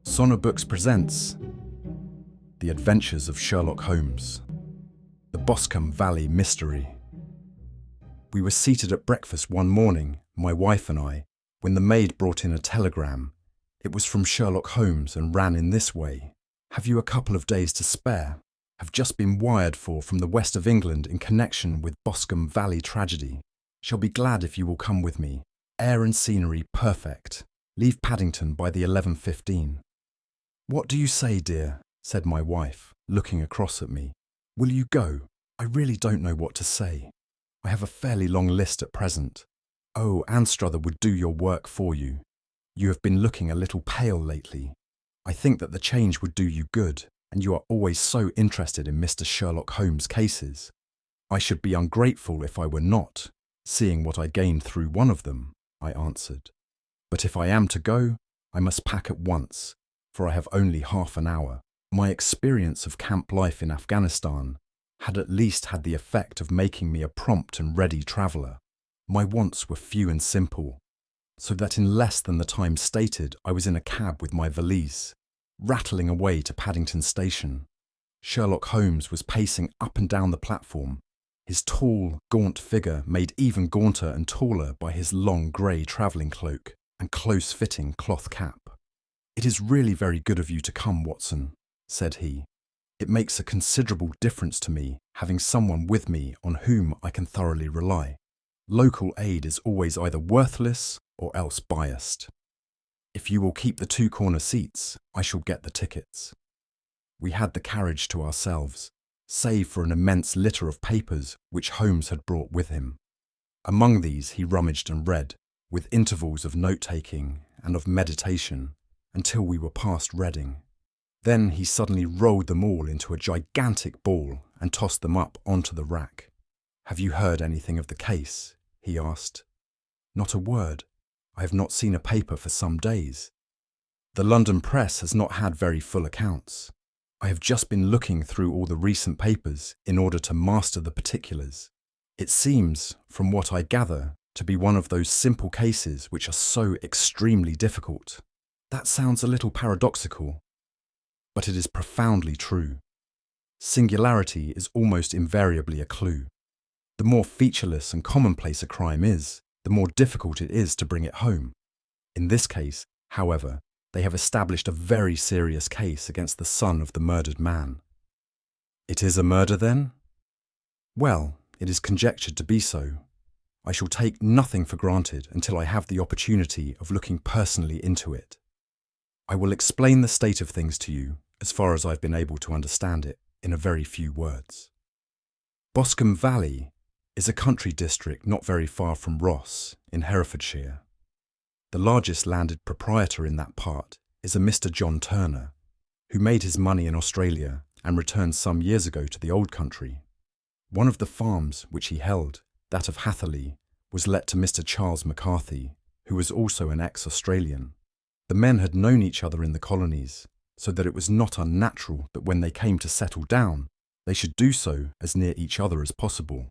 SonorBooks Presents The Adventures of Sherlock Holmes, the Boscombe Valley Mystery. We were seated at breakfast one morning, my wife and I, when the maid brought in a telegram. It was from Sherlock Holmes and ran in this way. Have you a couple of days to spare? Have just been wired for from the west of England in connection with Boscombe Valley tragedy. Shall be glad if you will come with me. Air and scenery perfect. Leave Paddington by the 11:15. What do you say, dear? Said my wife, looking across at me. Will you go? I really don't know what to say. I have a fairly long list at present. Oh, Anstruther would do your work for you. You have been looking a little pale lately. I think that the change would do you good, and you are always so interested in Mr. Sherlock Holmes' cases. I should be ungrateful if I were not, seeing what I gained through one of them, I answered. But if I am to go, I must pack at once, for I have only half an hour. My experience of camp life in Afghanistan had at least had the effect of making me a prompt and ready traveller. My wants were few and simple, so that in less than the time stated I was in a cab with my valise, rattling away to Paddington Station. Sherlock Holmes was pacing up and down the platform, his tall, gaunt figure made even gaunter and taller by his long grey travelling cloak and close-fitting cloth cap. It is really very good of you to come, Watson, said he. It makes a considerable difference to me having someone with me on whom I can thoroughly rely. Local aid is always either worthless or else biased. If you will keep the two corner seats, I shall get the tickets. We had the carriage to ourselves, save for an immense litter of papers which Holmes had brought with him. Among these he rummaged and read, with intervals of note-taking and of meditation, until we were past Reading. Then he suddenly rolled them all into a gigantic ball and tossed them up onto the rack. Have you heard anything of the case? He asked. Not a word. I have not seen a paper for some days. The London press has not had very full accounts. I have just been looking through all the recent papers in order to master the particulars. It seems, from what I gather, to be one of those simple cases which are so extremely difficult. That sounds a little paradoxical, but it is profoundly true. Singularity is almost invariably a clue. The more featureless and commonplace a crime is, the more difficult it is to bring it home. In this case, however, they have established a very serious case against the son of the murdered man. It is a murder, then? Well, it is conjectured to be so. I shall take nothing for granted until I have the opportunity of looking personally into it. I will explain the state of things to you, as far as I've been able to understand it, in a very few words. Boscombe Valley is a country district not very far from Ross, in Herefordshire. The largest landed proprietor in that part is a Mr. John Turner, who made his money in Australia and returned some years ago to the old country. One of the farms which he held, that of Hatherley, was let to Mr. Charles McCarthy, who was also an ex-Australian. The men had known each other in the colonies, so that it was not unnatural that when they came to settle down, they should do so as near each other as possible.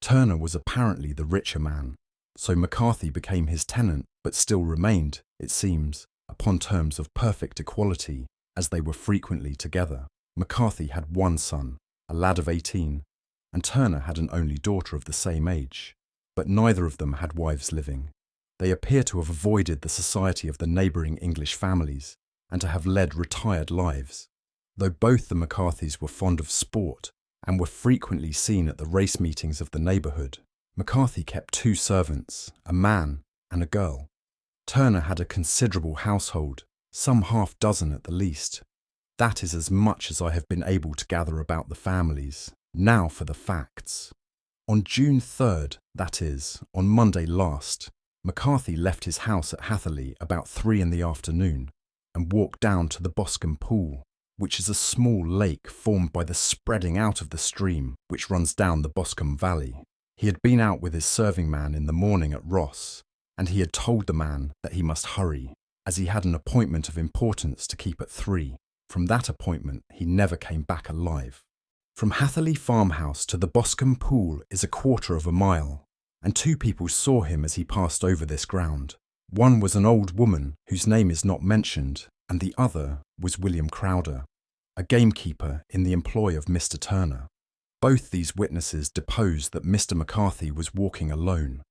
Turner was apparently the richer man, so McCarthy became his tenant, but still remained, it seems, upon terms of perfect equality, as they were frequently together. McCarthy had one son, a lad of 18, and Turner had an only daughter of the same age, but neither of them had wives living. They appear to have avoided the society of the neighbouring English families and to have led retired lives. Though both the McCarthys were fond of sport and were frequently seen at the race meetings of the neighbourhood, McCarthy kept two servants, a man and a girl. Turner had a considerable household, some half-dozen at the least. That is as much as I have been able to gather about the families. Now for the facts. On June 3rd, that is, on Monday last, McCarthy left his house at Hatherley about 3 in the afternoon and walked down to the Boscombe Pool, which is a small lake formed by the spreading out of the stream which runs down the Boscombe Valley. He had been out with his serving man in the morning at Ross, and he had told the man that he must hurry, as he had an appointment of importance to keep at 3. From that appointment he never came back alive. From Hatherley farmhouse to the Boscombe Pool is a 1/4 of a mile, and 2 people saw him as he passed over this ground. One was an old woman whose name is not mentioned, and the other was William Crowder, a gamekeeper in the employ of Mr. Turner. Both these witnesses deposed that Mr. McCarthy was walking alone.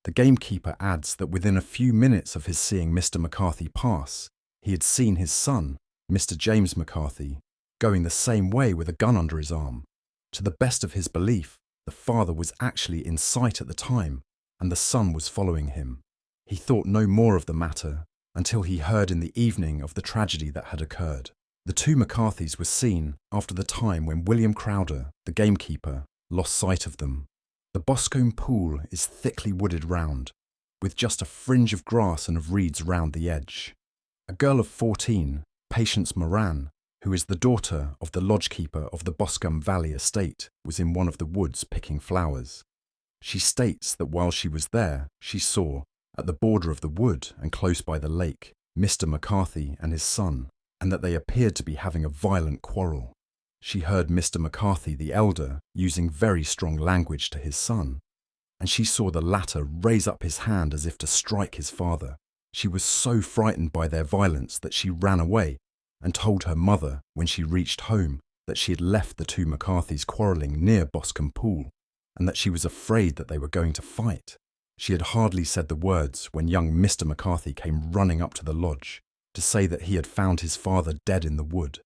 The gamekeeper adds that within a few minutes of his seeing Mr. McCarthy pass, he had seen his son, Mr. James McCarthy, going the same way with a gun under his arm. To the best of his belief, the father was actually in sight at the time, and the son was following him. He thought no more of the matter until he heard in the evening of the tragedy that had occurred. The two McCarthys were seen after the time when William Crowder, the gamekeeper, lost sight of them. The Boscombe pool is thickly wooded round, with just a fringe of grass and of reeds round the edge. A girl of 14, Patience Moran, who is the daughter of the lodgekeeper of the Boscombe Valley estate, was in one of the woods picking flowers. She states that while she was there, she saw, at the border of the wood and close by the lake, Mr. McCarthy and his son, and that they appeared to be having a violent quarrel. She heard Mr. McCarthy the elder using very strong language to his son, and she saw the latter raise up his hand as if to strike his father. She was so frightened by their violence that she ran away and told her mother when she reached home that she had left the two McCarthys quarrelling near Boscombe Pool, and that she was afraid that they were going to fight. She had hardly said the words when young Mr. McCarthy came running up to the lodge to say that he had found his father dead in the wood,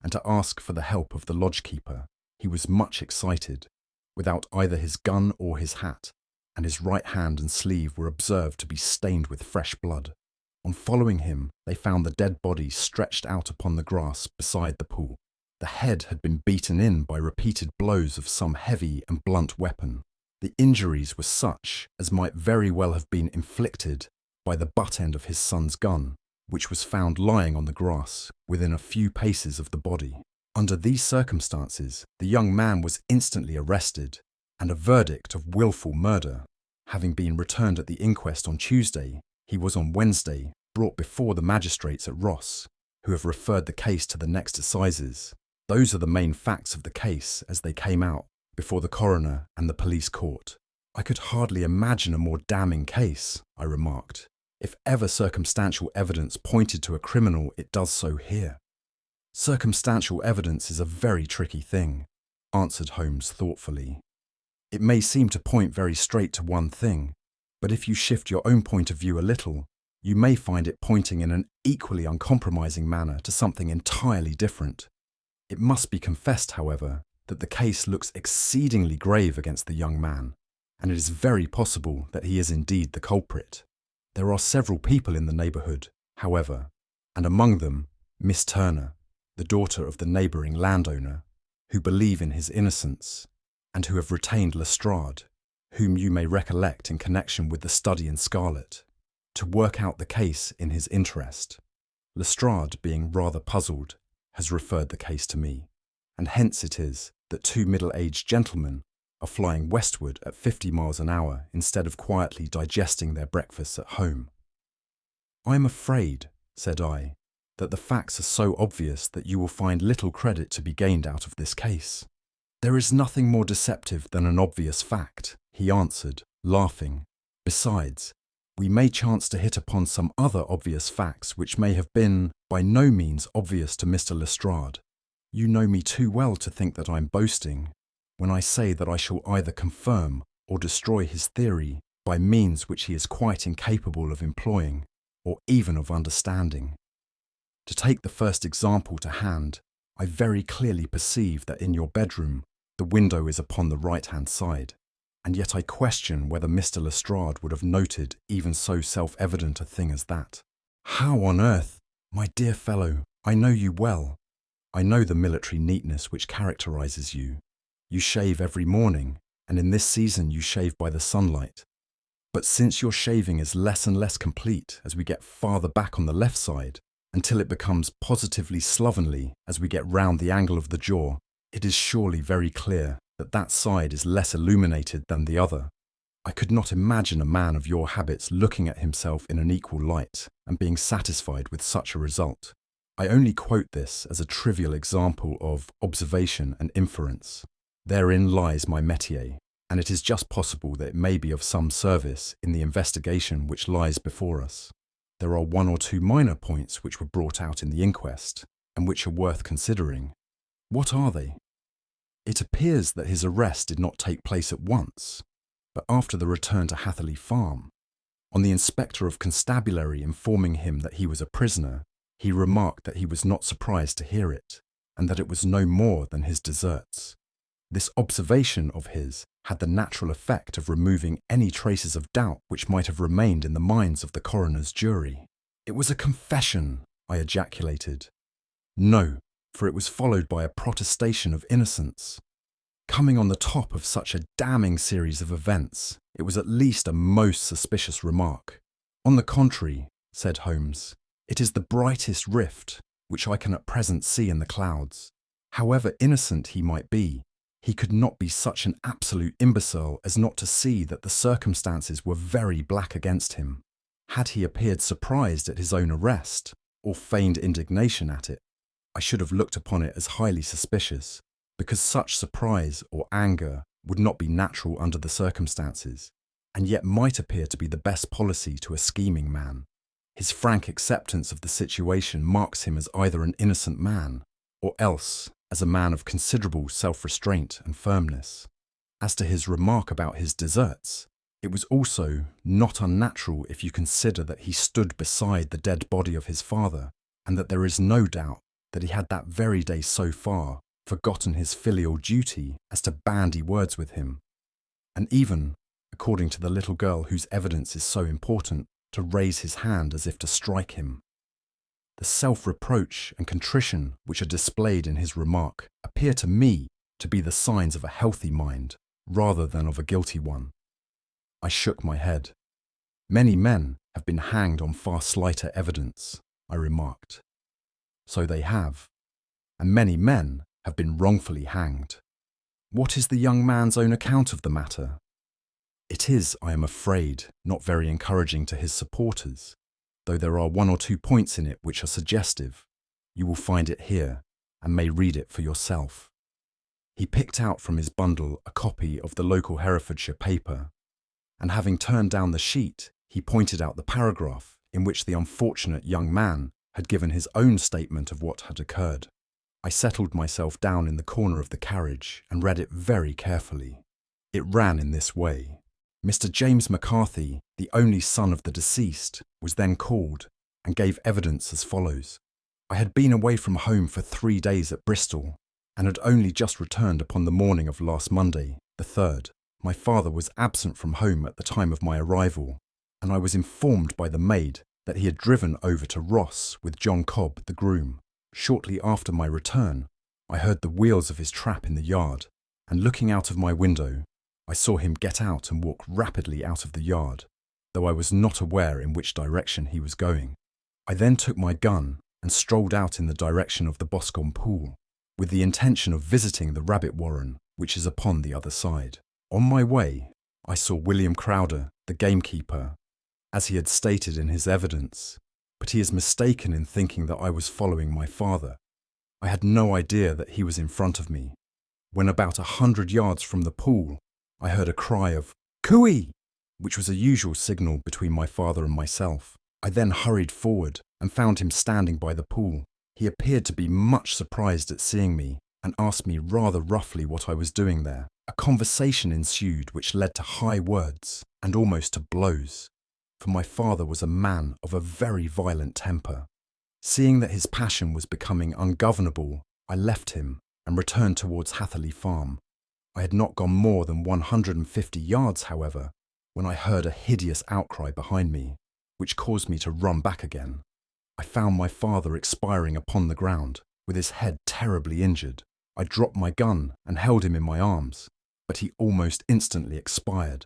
and to ask for the help of the lodgekeeper. He was much excited, without either his gun or his hat, and his right hand and sleeve were observed to be stained with fresh blood. On following him, they found the dead body stretched out upon the grass beside the pool. The head had been beaten in by repeated blows of some heavy and blunt weapon. The injuries were such as might very well have been inflicted by the butt end of his son's gun, which was found lying on the grass within a few paces of the body. Under these circumstances, the young man was instantly arrested, and a verdict of wilful murder having been returned at the inquest on Tuesday, he was on Wednesday brought before the magistrates at Ross, who have referred the case to the next assizes. Those are the main facts of the case as they came out before the coroner and the police court. I could hardly imagine a more damning case, I remarked. If ever circumstantial evidence pointed to a criminal, it does so here. Circumstantial evidence is a very tricky thing, answered Holmes thoughtfully. It may seem to point very straight to one thing, but if you shift your own point of view a little, you may find it pointing in an equally uncompromising manner to something entirely different. It must be confessed, however, that the case looks exceedingly grave against the young man, and it is very possible that he is indeed the culprit. There are several people in the neighbourhood, however, and among them Miss Turner, the daughter of the neighbouring landowner, who believe in his innocence, and who have retained Lestrade, whom you may recollect in connection with the study in scarlet, to work out the case in his interest. Lestrade, being rather puzzled, has referred the case to me, and hence it is that two middle-aged gentlemen are flying westward at 50 miles an hour instead of quietly digesting their breakfasts at home. I am afraid, said I, that the facts are so obvious that you will find little credit to be gained out of this case. There is nothing more deceptive than an obvious fact, he answered, laughing. Besides, we may chance to hit upon some other obvious facts which may have been by no means obvious to Mr. Lestrade. You know me too well to think that I am boasting when I say that I shall either confirm or destroy his theory by means which he is quite incapable of employing, or even of understanding. To take the first example to hand, I very clearly perceive that in your bedroom the window is upon the right-hand side, and yet I question whether Mr. Lestrade would have noted even so self-evident a thing as that. How on earth? My dear fellow, I know you well. I know the military neatness which characterises you. You shave every morning, and in this season you shave by the sunlight. But since your shaving is less and less complete as we get farther back on the left side, until it becomes positively slovenly as we get round the angle of the jaw, it is surely very clear that that side is less illuminated than the other. I could not imagine a man of your habits looking at himself in an equal light and being satisfied with such a result. I only quote this as a trivial example of observation and inference. Therein lies my métier, and it is just possible that it may be of some service in the investigation which lies before us. there are one or two minor points which were brought out in the inquest, and which are worth considering. What are they? It appears that his arrest did not take place at once, but after the return to Hatherley Farm. On the inspector of constabulary informing him that he was a prisoner, he remarked that he was not surprised to hear it, and that it was no more than his deserts. This observation of his had the natural effect of removing any traces of doubt which might have remained in the minds of the coroner's jury. "It was a confession," I ejaculated. "No, for it was followed by a protestation of innocence. Coming on the top of such a damning series of events, it was at least a most suspicious remark." "On the contrary," said Holmes, "it is the brightest rift which I can at present see in the clouds. However innocent he might be, he could not be such an absolute imbecile as not to see that the circumstances were very black against him. Had he appeared surprised at his own arrest, or feigned indignation at it, I should have looked upon it as highly suspicious, because such surprise or anger would not be natural under the circumstances, and yet might appear to be the best policy to a scheming man. His frank acceptance of the situation marks him as either an innocent man, or else as a man of considerable self-restraint and firmness. As to his remark about his deserts, it was also not unnatural if you consider that he stood beside the dead body of his father, and that there is no doubt that he had that very day so far forgotten his filial duty as to bandy words with him, and even, according to the little girl whose evidence is so important, to raise his hand as if to strike him. The self-reproach and contrition which are displayed in his remark appear to me to be the signs of a healthy mind rather than of a guilty one. I shook my head. "Many men have been hanged on far slighter evidence," I remarked. "So they have, and many men have been wrongfully hanged. What is the young man's own account of the matter?" "It is, I am afraid, not very encouraging to his supporters, though there are one or two points in it which are suggestive. You will find it here, and may read it for yourself." He picked out from his bundle a copy of the local Herefordshire paper, and having turned down the sheet, he pointed out the paragraph in which the unfortunate young man had given his own statement of what had occurred. I settled myself down in the corner of the carriage and read it very carefully. It ran in this way. Mr. James McCarthy, the only son of the deceased, was then called and gave evidence as follows. "I had been away from home for 3 days at Bristol, and had only just returned upon the morning of last Monday, the 3rd. My father was absent from home at the time of my arrival, and I was informed by the maid that he had driven over to Ross with John Cobb, the groom. Shortly after my return, I heard the wheels of his trap in the yard, and looking out of my window, I saw him get out and walk rapidly out of the yard, though I was not aware in which direction he was going. I then took my gun and strolled out in the direction of the Boscombe pool, with the intention of visiting the rabbit warren, which is upon the other side. On my way, I saw William Crowder, the gamekeeper, as he had stated in his evidence, but he is mistaken in thinking that I was following my father. I had no idea that he was in front of me. When about 100 yards from the pool, I heard a cry of "Cooey!" which was a usual signal between my father and myself. I then hurried forward and found him standing by the pool. He appeared to be much surprised at seeing me and asked me rather roughly what I was doing there. A conversation ensued which led to high words and almost to blows, for my father was a man of a very violent temper. Seeing that his passion was becoming ungovernable, I left him and returned towards Hatherley Farm. I had not gone more than 150 yards, however, when I heard a hideous outcry behind me, which caused me to run back again. I found my father expiring upon the ground, with his head terribly injured. I dropped my gun and held him in my arms, but he almost instantly expired.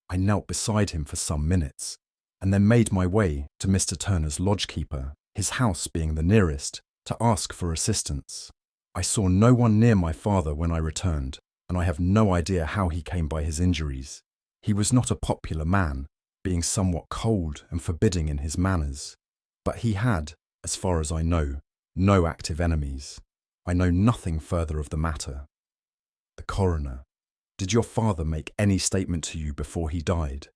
I knelt beside him for some minutes, and then made my way to Mr. Turner's lodgekeeper, his house being the nearest, to ask for assistance. I saw no one near my father when I returned, and I have no idea how he came by his injuries. He was not a popular man, being somewhat cold and forbidding in his manners, but he had, as far as I know, no active enemies. I know nothing further of the matter. The coroner: Did your father make any statement to you before he died?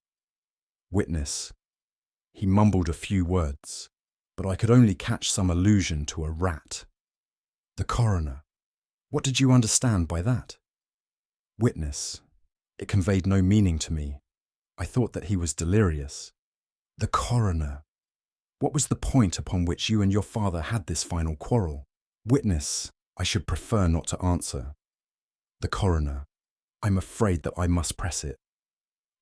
Witness: He mumbled a few words, but I could only catch some allusion to a rat. The coroner. What did you understand by that? Witness. It conveyed no meaning to me. I thought that he was delirious. The coroner. What was the point upon which you and your father had this final quarrel? Witness. I should prefer not to answer. The coroner. I'm afraid that I must press it.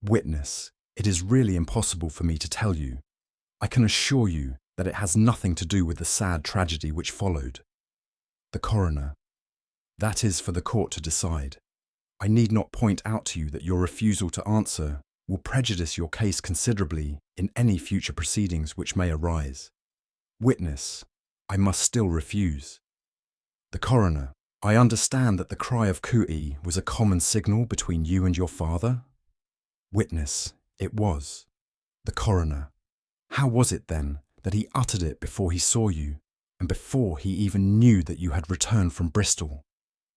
Witness. It is really impossible for me to tell you. I can assure you that it has nothing to do with the sad tragedy which followed. The coroner. That is for the court to decide. I need not point out to you that your refusal to answer will prejudice your case considerably in any future proceedings which may arise. Witness. I must still refuse. The coroner. I understand that the cry of cooee was a common signal between you and your father? Witness. It was. The coroner. How was it then that he uttered it before he saw you, and before he even knew that you had returned from Bristol?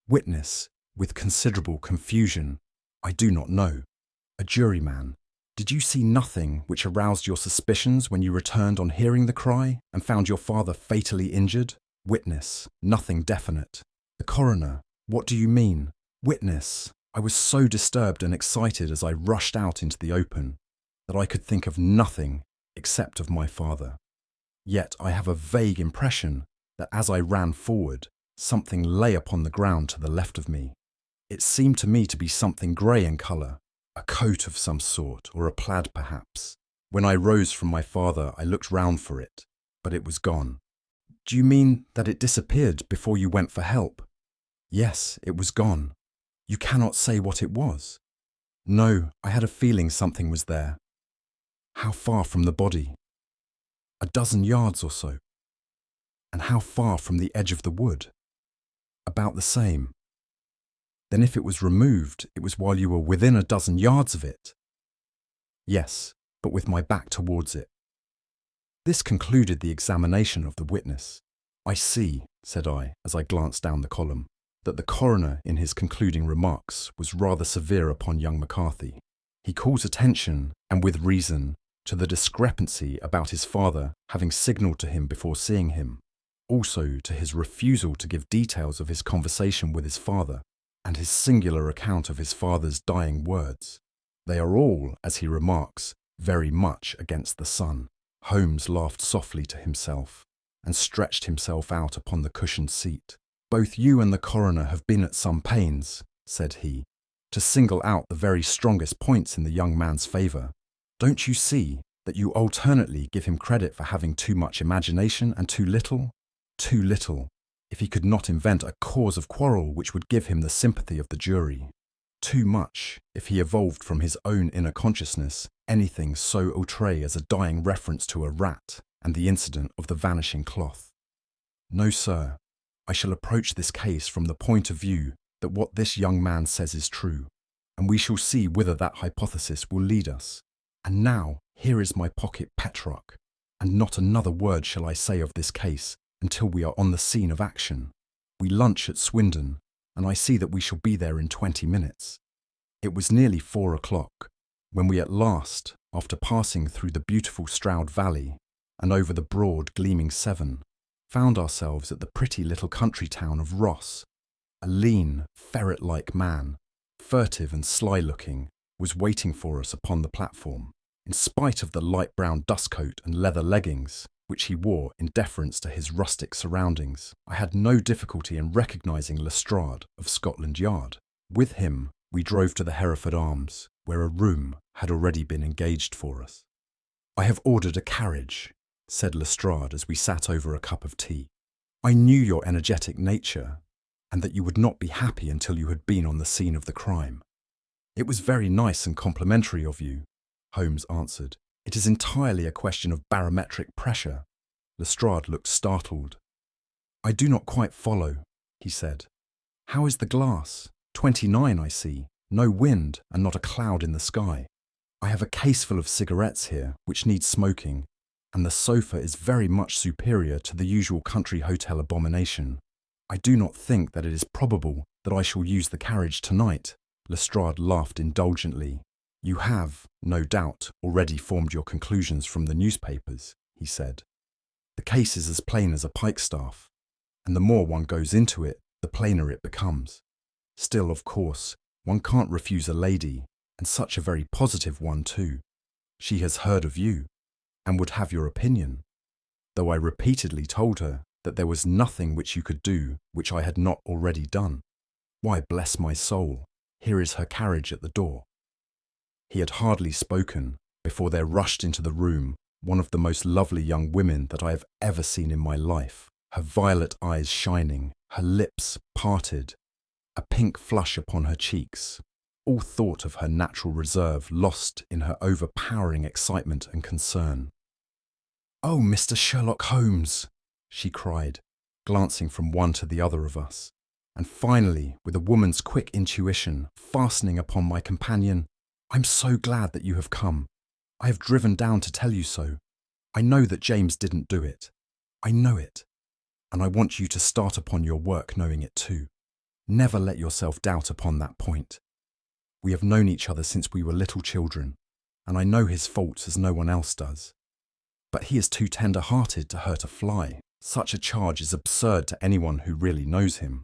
Witness. With considerable confusion. I do not know. A juryman. Did you see nothing which aroused your suspicions when you returned on hearing the cry and found your father fatally injured? Witness. Nothing definite. The coroner. What do you mean? Witness. I was so disturbed and excited as I rushed out into the open that I could think of nothing except of my father. Yet I have a vague impression that as I ran forward, something lay upon the ground to the left of me. It seemed to me to be something grey in colour, a coat of some sort, or a plaid perhaps. When I rose from my father, I looked round for it, but it was gone. Do you mean that it disappeared before you went for help? Yes, it was gone. You cannot say what it was? No, I had a feeling something was there. How far from the body? 12 yards or so. And how far from the edge of the wood? About the same. Then if it was removed, it was while you were within 12 yards of it? Yes, but with my back towards it. This concluded the examination of the witness. I see, said I, as I glanced down the column, that the coroner in his concluding remarks was rather severe upon young McCarthy. He calls attention, and with reason, to the discrepancy about his father having signalled to him before seeing him, also to his refusal to give details of his conversation with his father, and his singular account of his father's dying words. They are all, as he remarks, very much against the son. Holmes laughed softly to himself, and stretched himself out upon the cushioned seat. Both you and the coroner have been at some pains, said he, to single out the very strongest points in the young man's favour. Don't you see that you alternately give him credit for having too much imagination and too little? Too little, if he could not invent a cause of quarrel which would give him the sympathy of the jury. Too much, if he evolved from his own inner consciousness anything so outré as a dying reference to a rat and the incident of the vanishing cloth. No, sir, I shall approach this case from the point of view that what this young man says is true, and we shall see whither that hypothesis will lead us. And now, here is my pocket Petrock, and not another word shall I say of this case until we are on the scene of action. We lunch at Swindon, and I see that we shall be there in 20 minutes. It was nearly 4 o'clock, when we at last, after passing through the beautiful Stroud Valley and over the broad gleaming Severn, found ourselves at the pretty little country town of Ross. A lean, ferret-like man, furtive and sly-looking, was waiting for us upon the platform, in spite of the light brown dustcoat and leather leggings, which he wore in deference to his rustic surroundings. I had no difficulty in recognising Lestrade of Scotland Yard. With him, we drove to the Hereford Arms, where a room had already been engaged for us. I have ordered a carriage, said Lestrade as we sat over a cup of tea. I knew your energetic nature, and that you would not be happy until you had been on the scene of the crime. It was very nice and complimentary of you, Holmes answered. It is entirely a question of barometric pressure. Lestrade looked startled. I do not quite follow, he said. How is the glass? 29, I see. No wind and not a cloud in the sky. I have a caseful of cigarettes here, which need smoking, and the sofa is very much superior to the usual country hotel abomination. I do not think that it is probable that I shall use the carriage tonight. Lestrade laughed indulgently. You have, no doubt, already formed your conclusions from the newspapers, he said. The case is as plain as a pikestaff, and the more one goes into it, the plainer it becomes. Still, of course, one can't refuse a lady, and such a very positive one too. She has heard of you, and would have your opinion, though I repeatedly told her that there was nothing which you could do which I had not already done. Why, bless my soul, here is her carriage at the door. He had hardly spoken before there rushed into the room one of the most lovely young women that I have ever seen in my life, her violet eyes shining, her lips parted, a pink flush upon her cheeks, all thought of her natural reserve lost in her overpowering excitement and concern. "Oh, Mr. Sherlock Holmes!" she cried, glancing from one to the other of us, and finally, with a woman's quick intuition, fastening upon my companion, "I'm so glad that you have come. I have driven down to tell you so. I know that James didn't do it. I know it. And I want you to start upon your work knowing it too. Never let yourself doubt upon that point. We have known each other since we were little children, and I know his faults as no one else does. But he is too tender-hearted to hurt a fly. Such a charge is absurd to anyone who really knows him.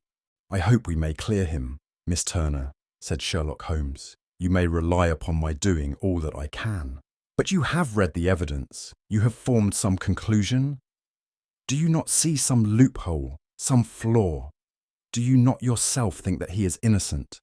I hope we may clear him, Miss Turner," said Sherlock Holmes. "You may rely upon my doing all that I can." "But you have read the evidence. You have formed some conclusion. Do you not see some loophole, some flaw? Do you not yourself think that he is innocent?"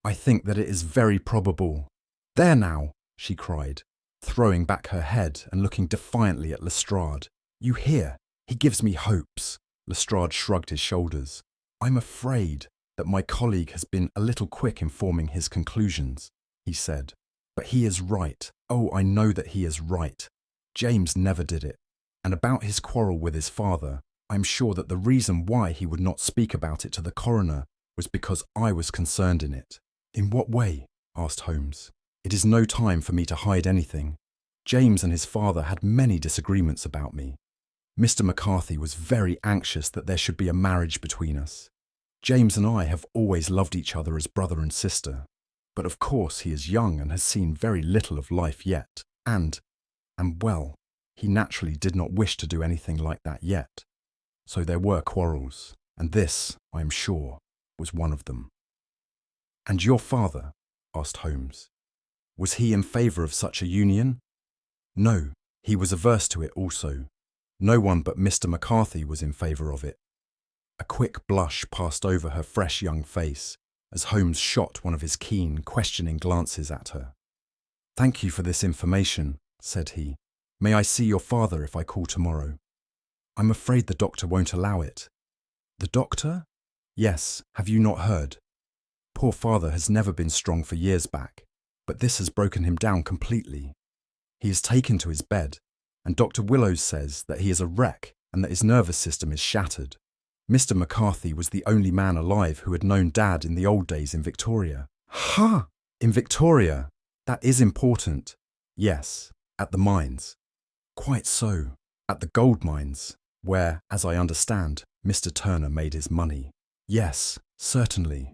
"I think that it is very probable." "There now," she cried, throwing back her head and looking defiantly at Lestrade. "You hear? He gives me hopes." Lestrade shrugged his shoulders. "I'm afraid that my colleague has been a little quick in forming his conclusions," he said. "But he is right. Oh, I know that he is right. James never did it. And about his quarrel with his father, I'm sure that the reason why he would not speak about it to the coroner was because I was concerned in it." "In what way?" asked Holmes. "It is no time for me to hide anything. James and his father had many disagreements about me. Mr. McCarthy was very anxious that there should be a marriage between us. James and I have always loved each other as brother and sister. But of course he is young and has seen very little of life yet, and well, he naturally did not wish to do anything like that yet. So there were quarrels, and this, I am sure, was one of them." "And your father?" asked Holmes. "Was he in favour of such a union?" "No, he was averse to it also. No one but Mr. McCarthy was in favour of it." A quick blush passed over her fresh young face as Holmes shot one of his keen, questioning glances at her. "Thank you for this information," said he. "May I see your father if I call tomorrow?" "I'm afraid the doctor won't allow it." "The doctor?" "Yes, have you not heard? Poor father has never been strong for years back, but this has broken him down completely. He is taken to his bed, and Dr. Willows says that he is a wreck and that his nervous system is shattered. Mr. McCarthy was the only man alive who had known Dad in the old days in Victoria." "Ha! In Victoria? That is important." "Yes, at the mines." "Quite so. At the gold mines, where, as I understand, Mr. Turner made his money." "Yes, certainly."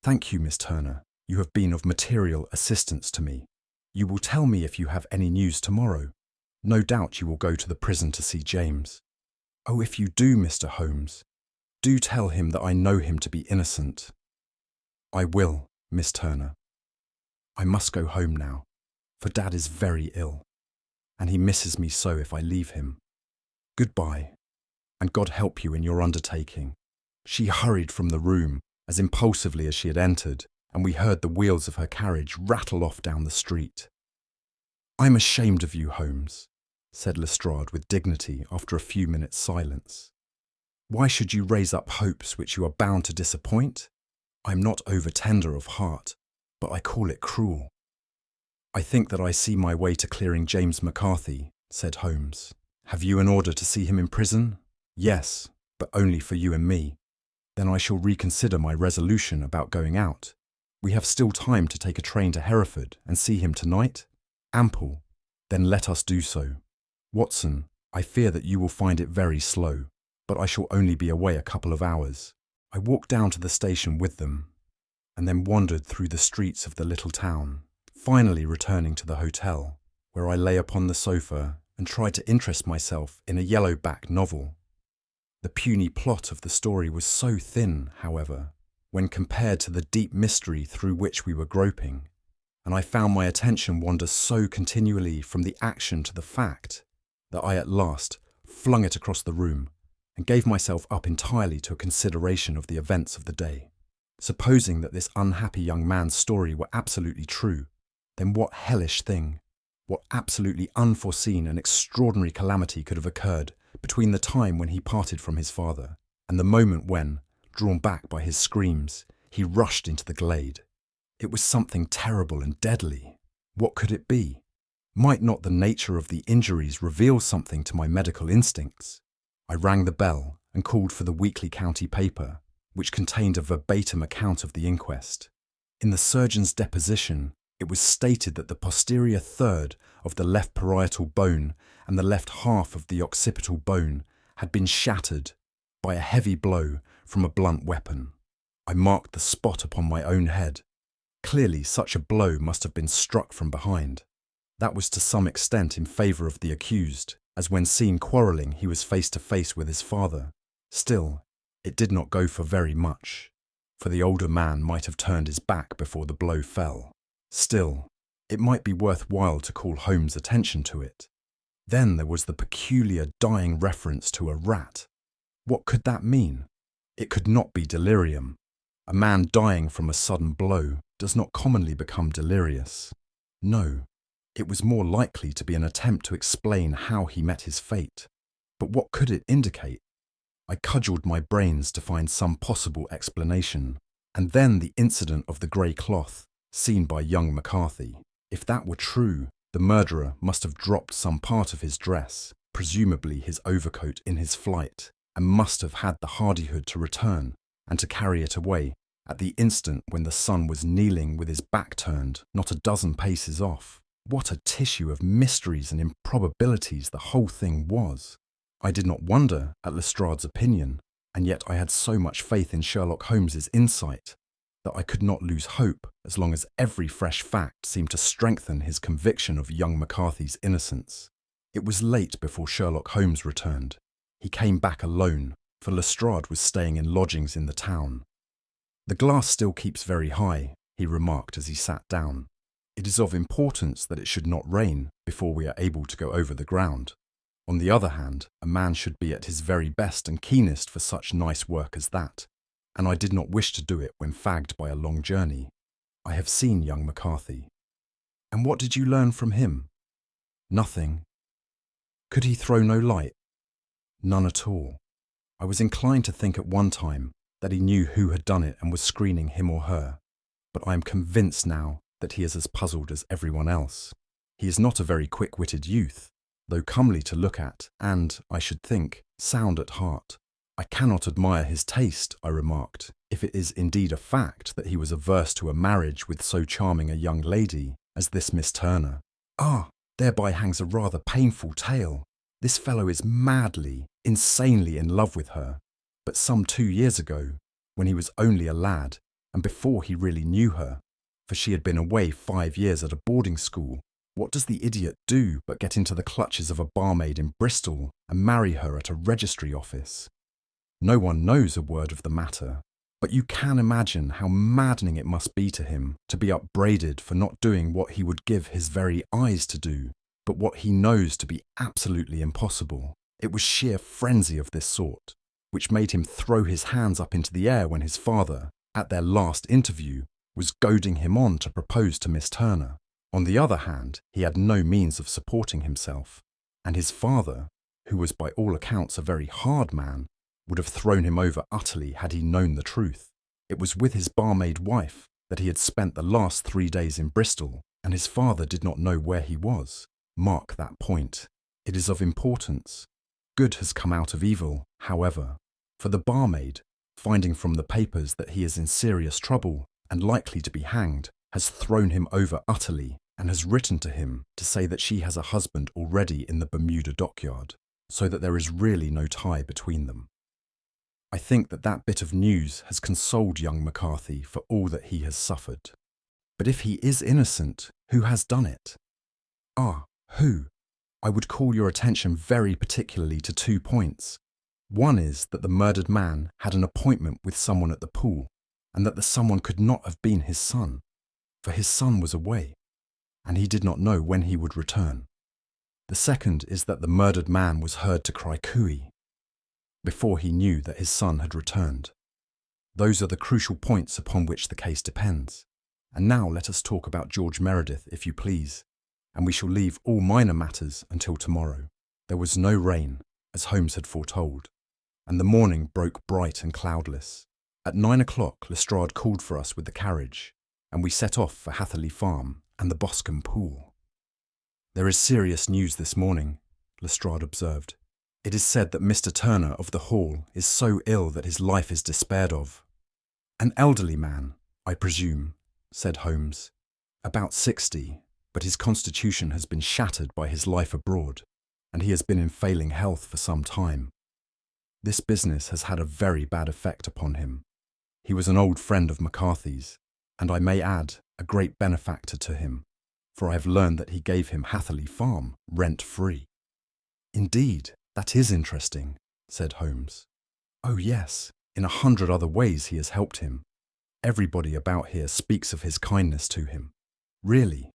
"Thank you, Miss Turner. You have been of material assistance to me. You will tell me if you have any news tomorrow. No doubt you will go to the prison to see James." "Oh, if you do, Mr. Holmes, do tell him that I know him to be innocent." "I will, Miss Turner. I must go home now, for Dad is very ill, and he misses me so if I leave him. Goodbye, and God help you in your undertaking." She hurried from the room as impulsively as she had entered, and we heard the wheels of her carriage rattle off down the street. "I'm ashamed of you, Holmes," said Lestrade with dignity after a few minutes' silence. "Why should you raise up hopes which you are bound to disappoint? I'm not over-tender of heart, but I call it cruel." "I think that I see my way to clearing James McCarthy," said Holmes. "Have you an order to see him in prison?" "Yes, but only for you and me." "Then I shall reconsider my resolution about going out. We have still time to take a train to Hereford and see him tonight?" "Ample. Then let us do so. Watson, I fear that you will find it very slow, but I shall only be away a couple of hours." I walked down to the station with them, and then wandered through the streets of the little town, finally returning to the hotel, where I lay upon the sofa and tried to interest myself in a yellow-back novel. The puny plot of the story was so thin, however, when compared to the deep mystery through which we were groping, and I found my attention wander so continually from the action to the fact that I at last flung it across the room and gave myself up entirely to a consideration of the events of the day. Supposing that this unhappy young man's story were absolutely true, then what hellish thing, what absolutely unforeseen and extraordinary calamity could have occurred between the time when he parted from his father and the moment when, drawn back by his screams, he rushed into the glade? It was something terrible and deadly. What could it be? Might not the nature of the injuries reveal something to my medical instincts? I rang the bell and called for the weekly county paper, which contained a verbatim account of the inquest. In the surgeon's deposition, it was stated that the posterior third of the left parietal bone and the left half of the occipital bone had been shattered by a heavy blow from a blunt weapon. I marked the spot upon my own head. Clearly, such a blow must have been struck from behind. That was to some extent in favour of the accused, as when seen quarrelling he was face to face with his father. Still, it did not go for very much, for the older man might have turned his back before the blow fell. Still, it might be worthwhile to call Holmes' attention to it. Then there was the peculiar dying reference to a rat. What could that mean? It could not be delirium. A man dying from a sudden blow does not commonly become delirious. No, it was more likely to be an attempt to explain how he met his fate. But what could it indicate? I cudgelled my brains to find some possible explanation, and then the incident of the grey cloth, seen by young McCarthy. If that were true, the murderer must have dropped some part of his dress, presumably his overcoat, in his flight, and must have had the hardihood to return and to carry it away at the instant when the son was kneeling with his back turned not a dozen paces off. What a tissue of mysteries and improbabilities the whole thing was! I did not wonder at Lestrade's opinion, and yet I had so much faith in Sherlock Holmes's insight that I could not lose hope as long as every fresh fact seemed to strengthen his conviction of young McCarthy's innocence. It was late before Sherlock Holmes returned. He came back alone, for Lestrade was staying in lodgings in the town. "The glass still keeps very high," he remarked as he sat down. "It is of importance that it should not rain before we are able to go over the ground. On the other hand, a man should be at his very best and keenest for such nice work as that, and I did not wish to do it when fagged by a long journey. I have seen young McCarthy." "And what did you learn from him?" "Nothing." "Could he throw no light?" "None at all. I was inclined to think at one time that he knew who had done it and was screening him or her, but I am convinced now that he is as puzzled as everyone else. He is not a very quick-witted youth, though comely to look at and, I should think, sound at heart. I cannot admire his taste," I remarked, "if it is indeed a fact that he was averse to a marriage with so charming a young lady as this Miss Turner. Ah, thereby hangs a rather painful tale. This fellow is madly, insanely in love with her. But some 2 years ago, when he was only a lad, and before he really knew her, for she had been away 5 years at a boarding school, what does the idiot do but get into the clutches of a barmaid in Bristol and marry her at a registry office? No one knows a word of the matter, but you can imagine how maddening it must be to him to be upbraided for not doing what he would give his very eyes to do, but what he knows to be absolutely impossible. It was sheer frenzy of this sort, which made him throw his hands up into the air when his father, at their last interview, was goading him on to propose to Miss Turner. On the other hand, he had no means of supporting himself, and his father, who was by all accounts a very hard man, would have thrown him over utterly had he known the truth. It was with his barmaid wife that he had spent the last 3 days in Bristol, and his father did not know where he was. Mark that point. It is of importance. Good has come out of evil, however, for the barmaid, finding from the papers that he is in serious trouble and likely to be hanged, has thrown him over utterly and has written to him to say that she has a husband already in the Bermuda dockyard, so that there is really no tie between them. I think that that bit of news has consoled young McCarthy for all that he has suffered. But if he is innocent, who has done it? Ah, who? I would call your attention very particularly to 2 points. One is that the murdered man had an appointment with someone at the pool, and that the someone could not have been his son, for his son was away, and he did not know when he would return. The second is that the murdered man was heard to cry cooey before he knew that his son had returned. Those are the crucial points upon which the case depends. And now let us talk about George Meredith, if you please, and we shall leave all minor matters until tomorrow. There was no rain, as Holmes had foretold, and the morning broke bright and cloudless. At 9 o'clock, Lestrade called for us with the carriage, and we set off for Hatherley Farm and the Boscombe pool. "There is serious news this morning," Lestrade observed. "It is said that Mr. Turner of the Hall is so ill that his life is despaired of." "An elderly man, I presume," said Holmes. "About 60, but his constitution has been shattered by his life abroad, and he has been in failing health for some time. This business has had a very bad effect upon him. He was an old friend of McCarthy's, and I may add, a great benefactor to him, for I have learned that he gave him Hatherley Farm rent-free." "Indeed, that is interesting," said Holmes. "Oh yes, in 100 other ways he has helped him. Everybody about here speaks of his kindness to him. Really,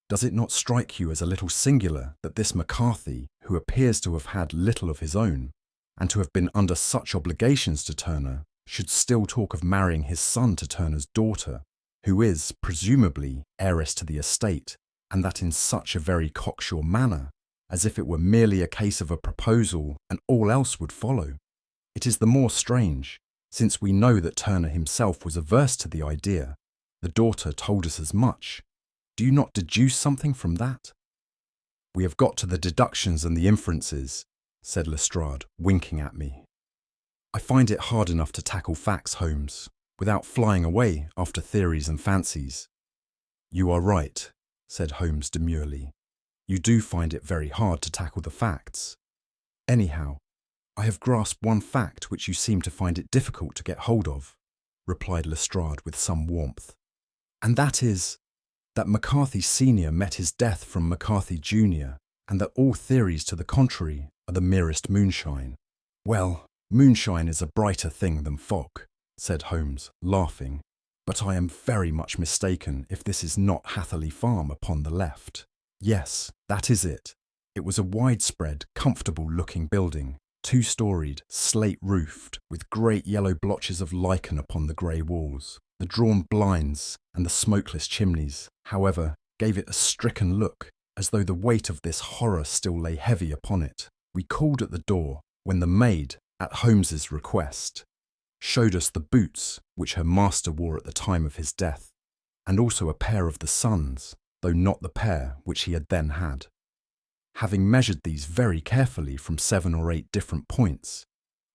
does it not strike you as a little singular that this McCarthy, who appears to have had little of his own, and to have been under such obligations to Turner, should still talk of marrying his son to Turner's daughter, who is, presumably, heiress to the estate, and that in such a very cocksure manner, as if it were merely a case of a proposal and all else would follow? It is the more strange, since we know that Turner himself was averse to the idea. The daughter told us as much. Do you not deduce something from that?" "We have got to the deductions and the inferences," said Lestrade, winking at me. "I find it hard enough to tackle facts, Holmes, without flying away after theories and fancies." "You are right," said Holmes demurely. "You do find it very hard to tackle the facts. Anyhow, I have grasped one fact which you seem to find it difficult to get hold of," replied Lestrade with some warmth. "And that is, that McCarthy Sr. met his death from McCarthy Jr., and that all theories to the contrary are the merest moonshine." "Well, moonshine is a brighter thing than fog," said Holmes, laughing, "but I am very much mistaken if this is not Hatherley Farm upon the left. Yes, that is it. It was a widespread, comfortable-looking building, 2-storied, slate-roofed, with great yellow blotches of lichen upon the grey walls. The drawn blinds and the smokeless chimneys, however, gave it a stricken look, as though the weight of this horror still lay heavy upon it. We called at the door, when the maid, at Holmes's request, showed us the boots which her master wore at the time of his death, and also a pair of the son's, though not the pair which he had then had. Having measured these very carefully from 7 or 8 different points,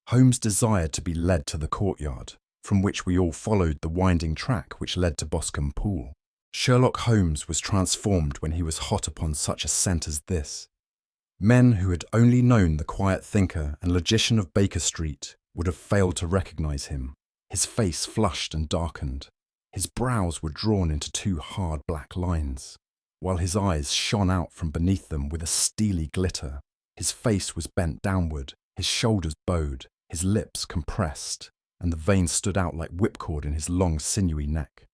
Holmes desired to be led to the courtyard, from which we all followed the winding track which led to Boscombe Pool. Sherlock Holmes was transformed when he was hot upon such a scent as this. Men who had only known the quiet thinker and logician of Baker Street would have failed to recognise him. His face flushed and darkened. His brows were drawn into 2 hard black lines, while his eyes shone out from beneath them with a steely glitter. His face was bent downward, his shoulders bowed, his lips compressed, and the veins stood out like whipcord in his long sinewy neck.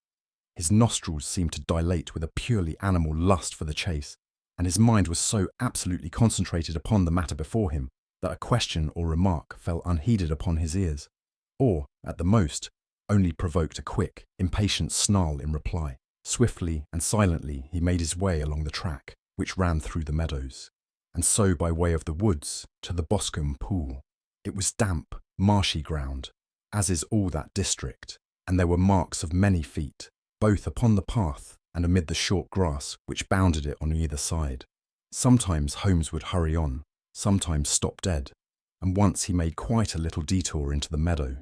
His nostrils seemed to dilate with a purely animal lust for the chase, and his mind was so absolutely concentrated upon the matter before him that a question or remark fell unheeded upon his ears, or, at the most, only provoked a quick, impatient snarl in reply. Swiftly and silently he made his way along the track which ran through the meadows, and so by way of the woods to the Boscombe Pool. It was damp, marshy ground, as is all that district, and there were marks of many feet, both upon the path and amid the short grass which bounded it on either side. Sometimes Holmes would hurry on, sometimes stop dead, and once he made quite a little detour into the meadow.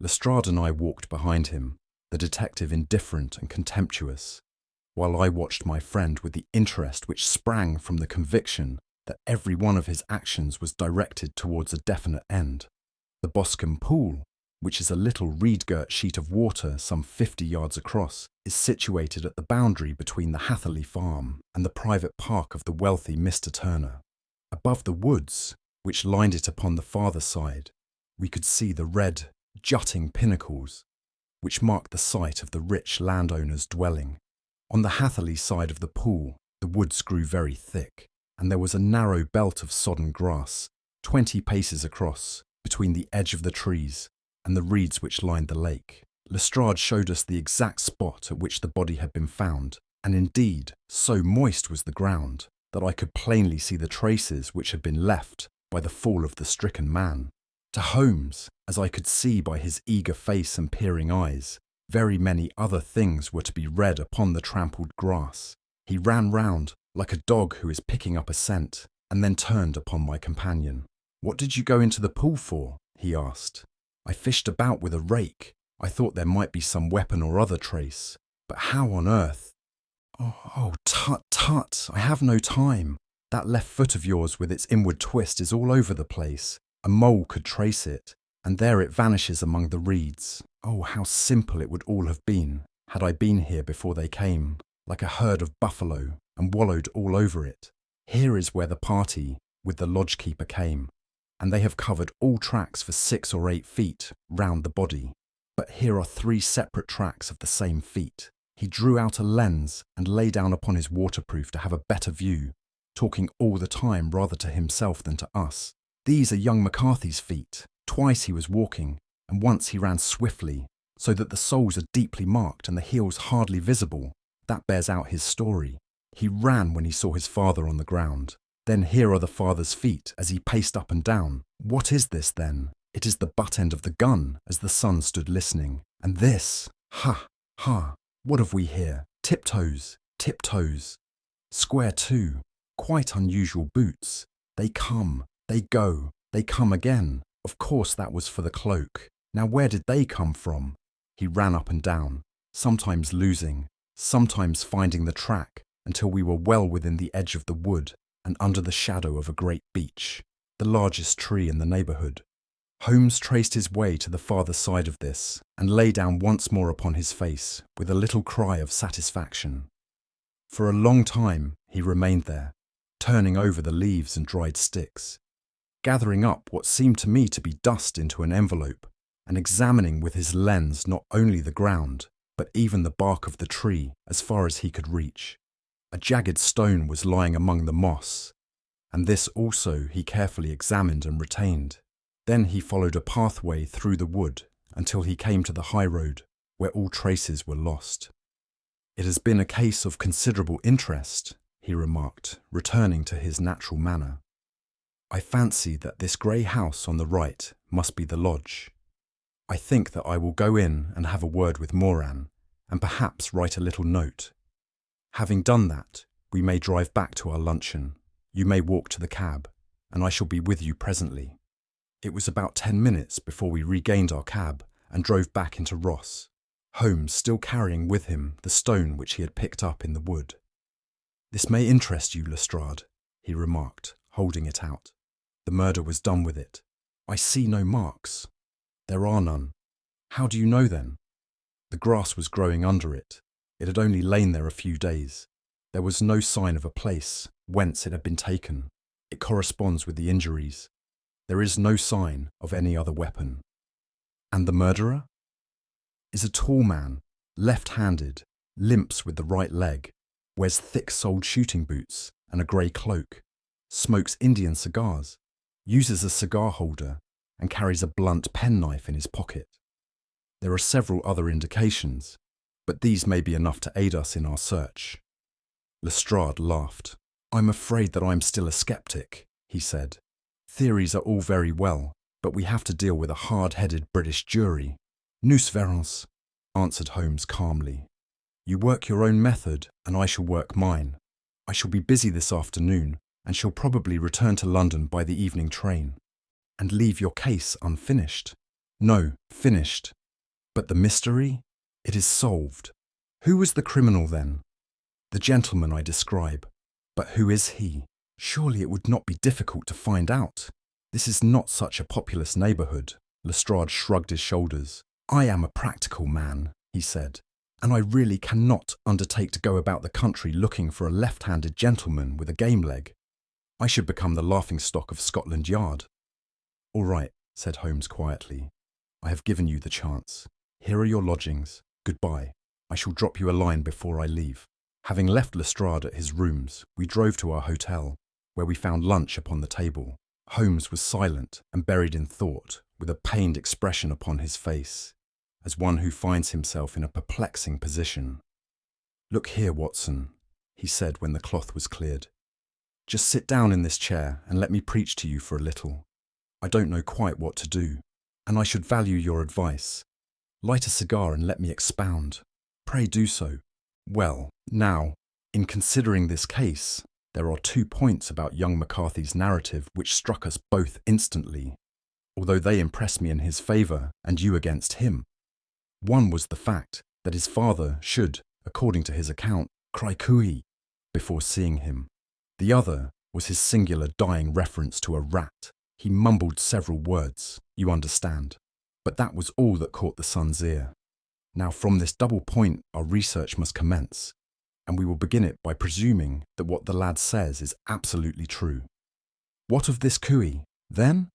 Lestrade and I walked behind him, the detective indifferent and contemptuous, while I watched my friend with the interest which sprang from the conviction that every one of his actions was directed towards a definite end. The Boscombe Pool, which is a little reed-girt sheet of water some 50 yards across, is situated at the boundary between the Hatherley farm and the private park of the wealthy Mr. Turner. Above the woods, which lined it upon the farther side, we could see the red, jutting pinnacles, which marked the site of the rich landowner's dwelling. On the Hatherley side of the pool, the woods grew very thick, and there was a narrow belt of sodden grass, 20 paces across, between the edge of the trees and the reeds which lined the lake. Lestrade showed us the exact spot at which the body had been found, and indeed, so moist was the ground that I could plainly see the traces which had been left by the fall of the stricken man. To Holmes, as I could see by his eager face and peering eyes, very many other things were to be read upon the trampled grass. He ran round like a dog who is picking up a scent, and then turned upon my companion. "What did you go into the pool for?" he asked. "I fished about with a rake. I thought there might be some weapon or other trace. But how on earth—" Oh, tut, tut, I have no time. That left foot of yours with its inward twist is all over the place. A mole could trace it, and there it vanishes among the reeds. Oh, how simple it would all have been, had I been here before they came, like a herd of buffalo, and wallowed all over it. Here is where the party with the lodge-keeper came, and they have covered all tracks for 6 or 8 feet round the body. But here are 3 separate tracks of the same feet. He drew out a lens and lay down upon his waterproof to have a better view, talking all the time rather to himself than to us. These are young McCarthy's feet. Twice he was walking, and once he ran swiftly, so that the soles are deeply marked and the heels hardly visible. That bears out his story. He ran when he saw his father on the ground. Then here are the father's feet as he paced up and down. What is this then? It is the butt end of the gun, as the son stood listening. And this, ha, ha, what have we here? Tiptoes, tiptoes. Square too. Quite unusual boots. They come, they go, they come again. Of course that was for the cloak. Now where did they come from? He ran up and down, sometimes losing, sometimes finding the track, until we were well within the edge of the wood and under the shadow of a great beech, the largest tree in the neighbourhood. Holmes traced his way to the farther side of this and lay down once more upon his face with a little cry of satisfaction. For a long time he remained there, turning over the leaves and dried sticks, gathering up what seemed to me to be dust into an envelope, and examining with his lens not only the ground, but even the bark of the tree as far as he could reach. A jagged stone was lying among the moss, and this also he carefully examined and retained. Then he followed a pathway through the wood until he came to the high road, where all traces were lost. "It has been a case of considerable interest," he remarked, returning to his natural manner. "I fancy that this grey house on the right must be the lodge. I think that I will go in and have a word with Moran, and perhaps write a little note. Having done that, we may drive back to our luncheon. You may walk to the cab, and I shall be with you presently." It was about 10 minutes before we regained our cab and drove back into Ross, Holmes still carrying with him the stone which he had picked up in the wood. "This may interest you, Lestrade," he remarked, holding it out. "The murder was done with it. I see no marks." "There are none." "How do you know then?" "The grass was growing under it. It had only lain there a few days. There was no sign of a place whence it had been taken. It corresponds with the injuries. There is no sign of any other weapon." "And the murderer?" "Is a tall man, left-handed, limps with the right leg, wears thick-soled shooting boots and a grey cloak, smokes Indian cigars, uses a cigar holder, and carries a blunt penknife in his pocket. There are several other indications, but these may be enough to aid us in our search." Lestrade laughed. "I'm afraid that I'm still a sceptic," he said. "Theories are all very well, but we have to deal with a hard-headed British jury." "Nous verrons," answered Holmes calmly. "You work your own method, and I shall work mine. I shall be busy this afternoon, and shall probably return to London by the evening train." "And leave your case unfinished?" "No, finished. But the mystery? It is solved. Who was the criminal then?" "The gentleman I describe. But who is he? Surely it would not be difficult to find out. This is not such a populous neighbourhood. Lestrade shrugged his shoulders. "I am a practical man," he said, "and I really cannot undertake to go about the country looking for a left-handed gentleman with a game leg. I should become the laughing-stock of Scotland Yard." "All right," said Holmes quietly. "I have given you the chance. Here are your lodgings. Goodbye. I shall drop you a line before I leave." Having left Lestrade at his rooms, we drove to our hotel, where we found lunch upon the table. Holmes was silent and buried in thought, with a pained expression upon his face, as one who finds himself in a perplexing position. "Look here, Watson," he said when the cloth was cleared. "Just sit down in this chair and let me preach to you for a little. I don't know quite what to do, and I should value your advice. Light a cigar and let me expound. Pray do so. Well, now, in considering this case, there are 2 points about young McCarthy's narrative which struck us both instantly, although they impressed me in his favour and you against him. One was the fact that his father should, according to his account, cry cooey before seeing him. The other was his singular dying reference to a rat. He mumbled several words, you understand, but that was all that caught the son's ear. Now from this double point our research must commence, and we will begin it by presuming that what the lad says is absolutely true. What of this cooey, then?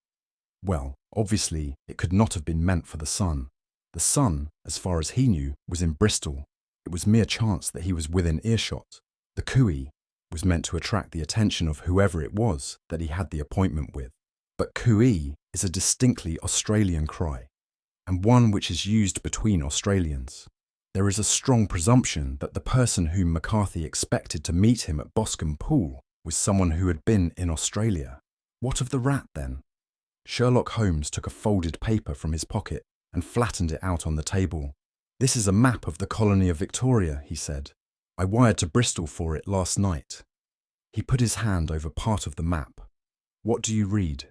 Well, obviously it could not have been meant for the son. The son, as far as he knew, was in Bristol. It was mere chance that he was within earshot. The cooey was meant to attract the attention of whoever it was that he had the appointment with. But cooey is a distinctly Australian cry, and one which is used between Australians. There is a strong presumption that the person whom McCarthy expected to meet him at Boscombe Pool was someone who had been in Australia. What of the rat, then? Sherlock Holmes took a folded paper from his pocket and flattened it out on the table. "This is a map of the colony of Victoria," he said. "I wired to Bristol for it last night." He put his hand over part of the map. "What do you read?"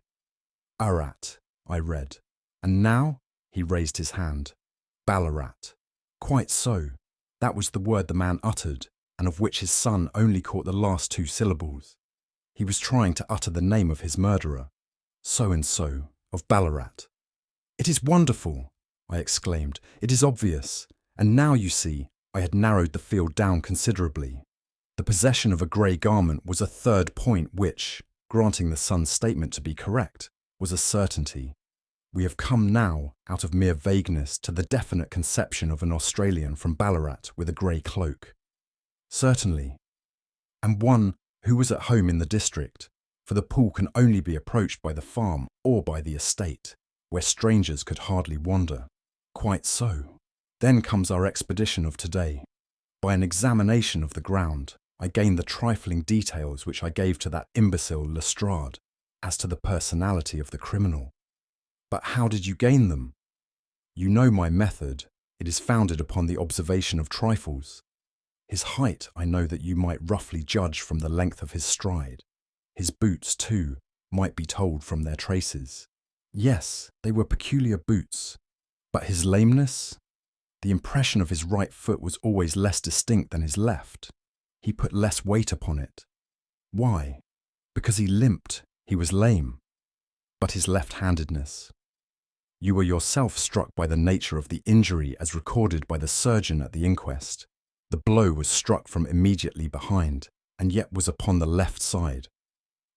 "Arat," I read. "And now?" He raised his hand. "Ballarat." "Quite so. That was the word the man uttered, and of which his son only caught the last 2 syllables. He was trying to utter the name of his murderer. So-and-so, of Ballarat." "It is wonderful," I exclaimed. "It is obvious. And now, you see, I had narrowed the field down considerably. The possession of a grey garment was a 3rd point which, granting the son's statement to be correct, was a certainty. We have come now, out of mere vagueness, to the definite conception of an Australian from Ballarat with a grey cloak. Certainly. And one who was at home in the district, for the pool can only be approached by the farm or by the estate, where strangers could hardly wander. Quite so. Then comes our expedition of today. By an examination of the ground, I gained the trifling details which I gave to that imbecile Lestrade as to the personality of the criminal. But how did you gain them? You know my method. It is founded upon the observation of trifles. His height I know that you might roughly judge from the length of his stride. His boots, too, might be told from their traces. Yes, they were peculiar boots. But his lameness? The impression of his right foot was always less distinct than his left. He put less weight upon it. Why? Because he limped. He was lame. But his left-handedness. You were yourself struck by the nature of the injury as recorded by the surgeon at the inquest. The blow was struck from immediately behind, and yet was upon the left side.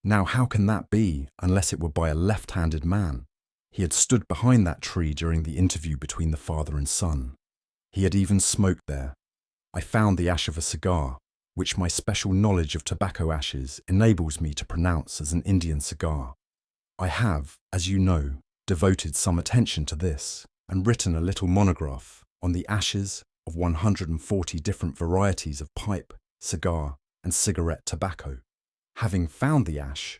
Now how can that be, unless it were by a left-handed man? He had stood behind that tree during the interview between the father and son. He had even smoked there. I found the ash of a cigar, which my special knowledge of tobacco ashes enables me to pronounce as an Indian cigar. I have, as you know, devoted some attention to this, and written a little monograph on the ashes of 140 different varieties of pipe, cigar, and cigarette tobacco. Having found the ash,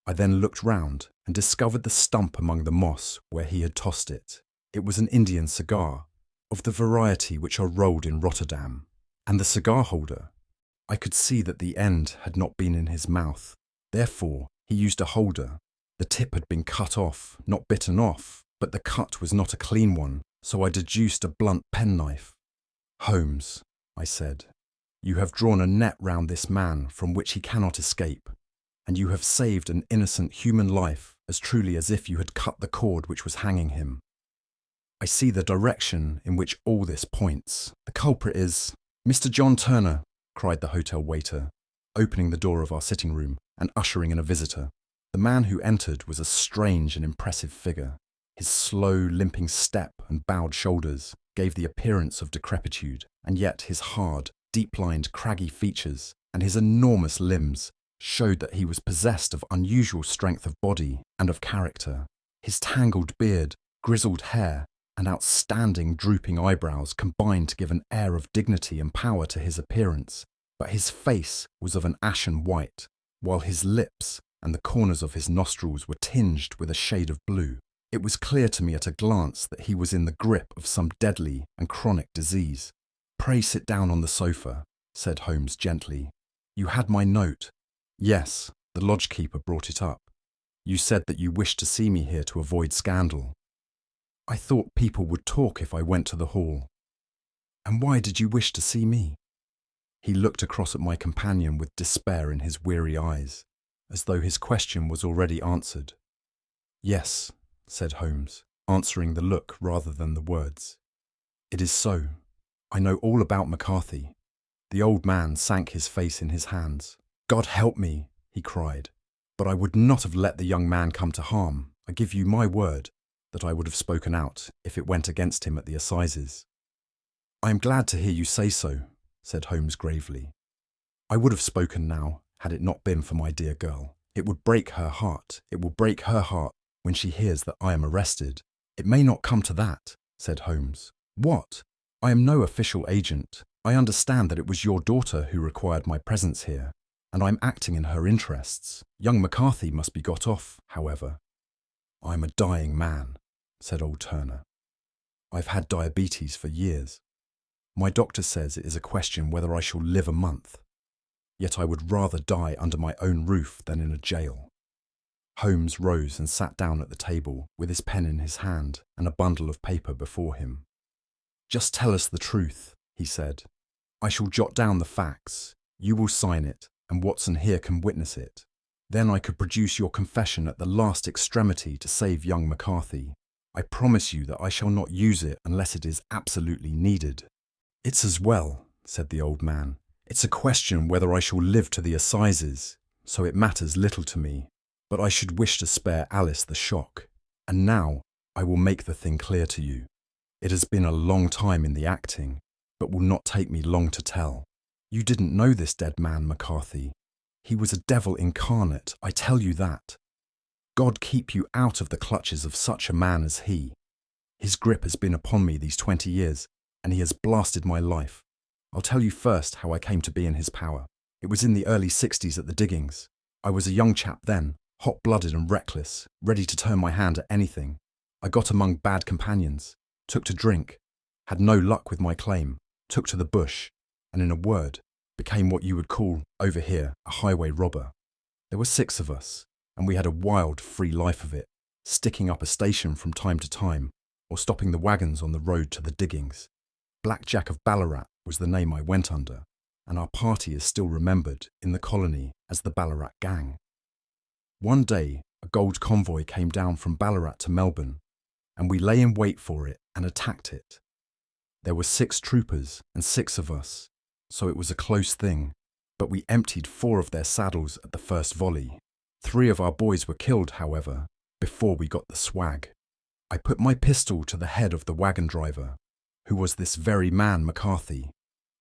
I then looked round and discovered the stump among the moss where he had tossed it. It was an Indian cigar, of the variety which are rolled in Rotterdam, and the cigar holder. I could see that the end had not been in his mouth. Therefore, he used a holder. The tip had been cut off, not bitten off, but the cut was not a clean one, so I deduced a blunt penknife. "Holmes," I said, "you have drawn a net round this man from which he cannot escape, and you have saved an innocent human life as truly as if you had cut the cord which was hanging him. I see the direction in which all this points. The culprit is Mr. John Turner, cried the hotel waiter, opening the door of our sitting room and ushering in a visitor. The man who entered was a strange and impressive figure. His slow, limping step and bowed shoulders gave the appearance of decrepitude, and yet his hard, deep-lined, craggy features and his enormous limbs showed that he was possessed of unusual strength of body and of character. His tangled beard, grizzled hair, and outstanding drooping eyebrows combined to give an air of dignity and power to his appearance, but his face was of an ashen white, while his lips and the corners of his nostrils were tinged with a shade of blue. It was clear to me at a glance that he was in the grip of some deadly and chronic disease. "Pray sit down on the sofa," said Holmes gently. "You had my note." "Yes, the lodge-keeper brought it up. You said that you wished to see me here to avoid scandal." "I thought people would talk if I went to the hall." "And why did you wish to see me?" He looked across at my companion with despair in his weary eyes, as though his question was already answered. "Yes," said Holmes, answering the look rather than the words. "It is so. I know all about McCarthy." The old man sank his face in his hands. "God help me," he cried, "but I would not have let the young man come to harm. I give you my word that I would have spoken out if it went against him at the assizes." "I am glad to hear you say so," said Holmes gravely. "I would have spoken now had it not been for my dear girl. It would break her heart. It will break her heart when she hears that I am arrested." "It may not come to that," said Holmes. "What? I am no official agent. I understand that it was your daughter who required my presence here, and I'm acting in her interests. Young McCarthy must be got off, however." "I'm a dying man," said old Turner. "I've had diabetes for years. My doctor says it is a question whether I shall live a month. Yet I would rather die under my own roof than in a jail." Holmes rose and sat down at the table with his pen in his hand and a bundle of paper before him. "Just tell us the truth," he said. "I shall jot down the facts. You will sign it, and Watson here can witness it. Then I could produce your confession at the last extremity to save young McCarthy. I promise you that I shall not use it unless it is absolutely needed." "It's as well," said the old man. "It's a question whether I shall live to the assizes, so it matters little to me. But I should wish to spare Alice the shock. And now I will make the thing clear to you. It has been a long time in the acting, but will not take me long to tell. You didn't know this dead man, McCarthy. He was a devil incarnate, I tell you that. God keep you out of the clutches of such a man as he. His grip has been upon me these 20 years, and he has blasted my life. I'll tell you first how I came to be in his power. It was in the early 60s at the diggings. I was a young chap then, hot-blooded and reckless, ready to turn my hand at anything. I got among bad companions, took to drink, had no luck with my claim, took to the bush, and in a word, became what you would call, over here, a highway robber. There were 6 of us, and we had a wild, free life of it, sticking up a station from time to time, or stopping the wagons on the road to the diggings. Black Jack of Ballarat was the name I went under, and our party is still remembered in the colony as the Ballarat Gang. One day, a gold convoy came down from Ballarat to Melbourne, and we lay in wait for it and attacked it. There were 6 troopers and 6 of us, so it was a close thing, but we emptied 4 of their saddles at the first volley. 3 of our boys were killed, however, before we got the swag. I put my pistol to the head of the wagon driver, who was this very man McCarthy.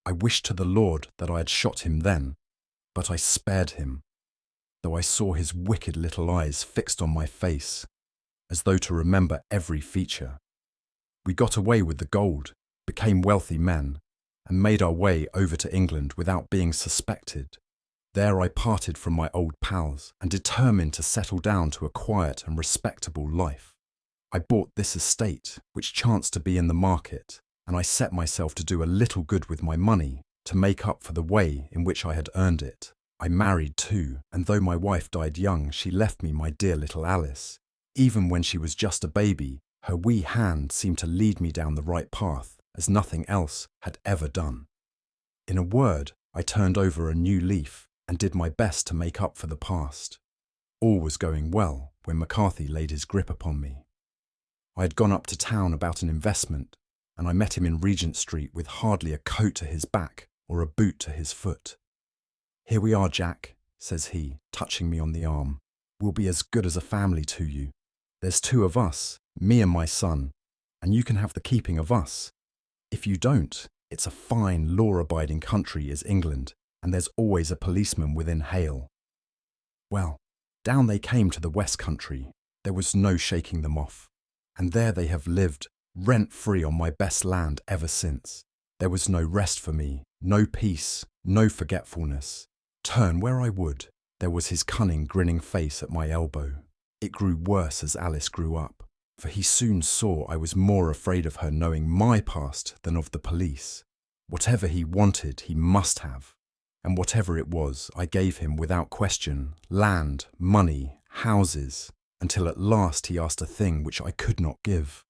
I wished to the Lord that I had shot him then, but I spared him, though I saw his wicked little eyes fixed on my face, as though to remember every feature. We got away with the gold, became wealthy men, and made our way over to England without being suspected. There I parted from my old pals and determined to settle down to a quiet and respectable life. I bought this estate, which chanced to be in the market, and I set myself to do a little good with my money to make up for the way in which I had earned it. I married too, and though my wife died young, she left me my dear little Alice. Even when she was just a baby, her wee hand seemed to lead me down the right path, as nothing else had ever done. In a word, I turned over a new leaf and did my best to make up for the past. All was going well when McCarthy laid his grip upon me. I had gone up to town about an investment, and I met him in Regent Street with hardly a coat to his back or a boot to his foot. "Here we are, Jack," says he, touching me on the arm. "We'll be as good as a family to you. There's 2 of us, me and my son, and you can have the keeping of us. If you don't, it's a fine, law-abiding country is England, and there's always a policeman within hail." Well, down they came to the West Country. There was no shaking them off, and there they have lived, rent-free on my best land ever since. There was no rest for me, no peace, no forgetfulness. Turn where I would, there was his cunning, grinning face at my elbow. It grew worse as Alice grew up, for he soon saw I was more afraid of her knowing my past than of the police. Whatever he wanted, he must have, and whatever it was, I gave him without question, land, money, houses, until at last he asked a thing which I could not give.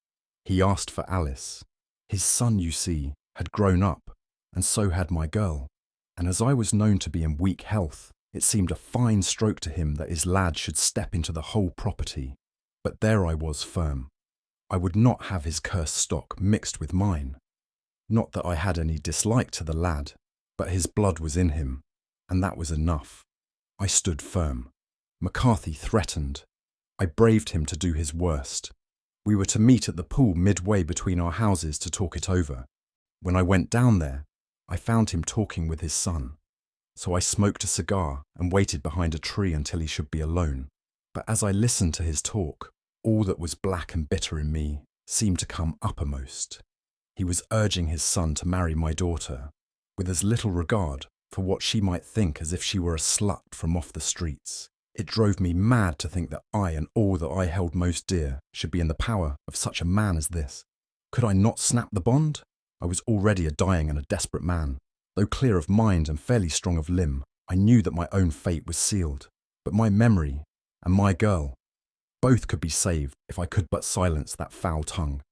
He asked for Alice. His son, you see, had grown up, and so had my girl, and as I was known to be in weak health, it seemed a fine stroke to him that his lad should step into the whole property. But there I was firm. I would not have his cursed stock mixed with mine. Not that I had any dislike to the lad, but his blood was in him, and that was enough. I stood firm. McCarthy threatened. I braved him to do his worst. We were to meet at the pool midway between our houses to talk it over. When I went down there, I found him talking with his son. So I smoked a cigar and waited behind a tree until he should be alone. But as I listened to his talk, all that was black and bitter in me seemed to come uppermost. He was urging his son to marry my daughter, with as little regard for what she might think as if she were a slut from off the streets. It drove me mad to think that I and all that I held most dear should be in the power of such a man as this. Could I not snap the bond? I was already a dying and a desperate man. Though clear of mind and fairly strong of limb, I knew that my own fate was sealed. But my memory and my girl, both could be saved if I could but silence that foul tongue.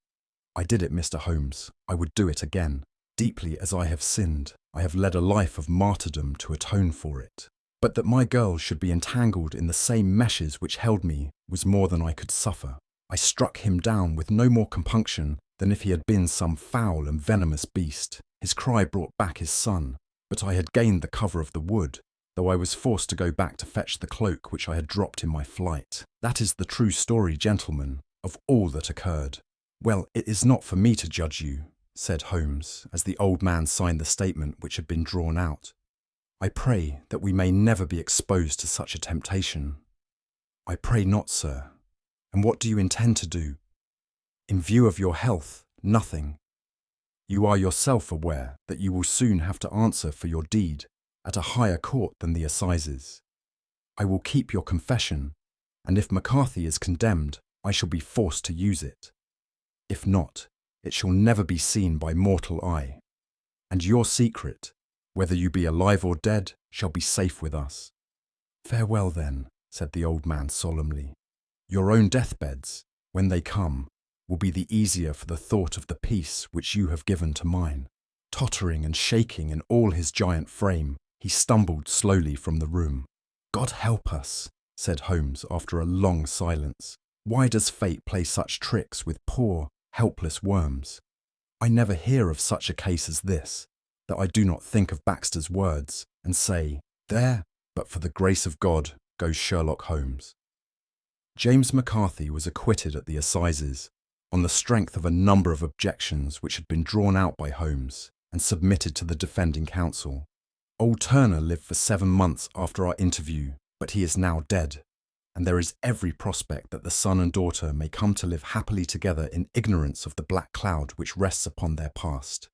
I did it, Mr. Holmes. I would do it again. Deeply as I have sinned, I have led a life of martyrdom to atone for it. But that my girl should be entangled in the same meshes which held me was more than I could suffer. I struck him down with no more compunction than if he had been some foul and venomous beast. His cry brought back his son, but I had gained the cover of the wood, though I was forced to go back to fetch the cloak which I had dropped in my flight. That is the true story, gentlemen, of all that occurred. Well, it is not for me to judge you, said Holmes, as the old man signed the statement which had been drawn out. I pray that we may never be exposed to such a temptation. I pray not, sir. And what do you intend to do? In view of your health, nothing. You are yourself aware that you will soon have to answer for your deed at a higher court than the assizes. I will keep your confession, and if McCarthy is condemned, I shall be forced to use it. If not, it shall never be seen by mortal eye. And your secret, whether you be alive or dead, shall be safe with us. Farewell then, said the old man solemnly. Your own deathbeds, when they come, will be the easier for the thought of the peace which you have given to mine. Tottering and shaking in all his giant frame, he stumbled slowly from the room. God help us, said Holmes after a long silence. Why does fate play such tricks with poor, helpless worms? I never hear of such a case as this, that I do not think of Baxter's words and say, there, but for the grace of God, goes Sherlock Holmes. James McCarthy was acquitted at the assizes, on the strength of a number of objections which had been drawn out by Holmes and submitted to the defending counsel. Old Turner lived for 7 months after our interview, but he is now dead, and there is every prospect that the son and daughter may come to live happily together in ignorance of the black cloud which rests upon their past.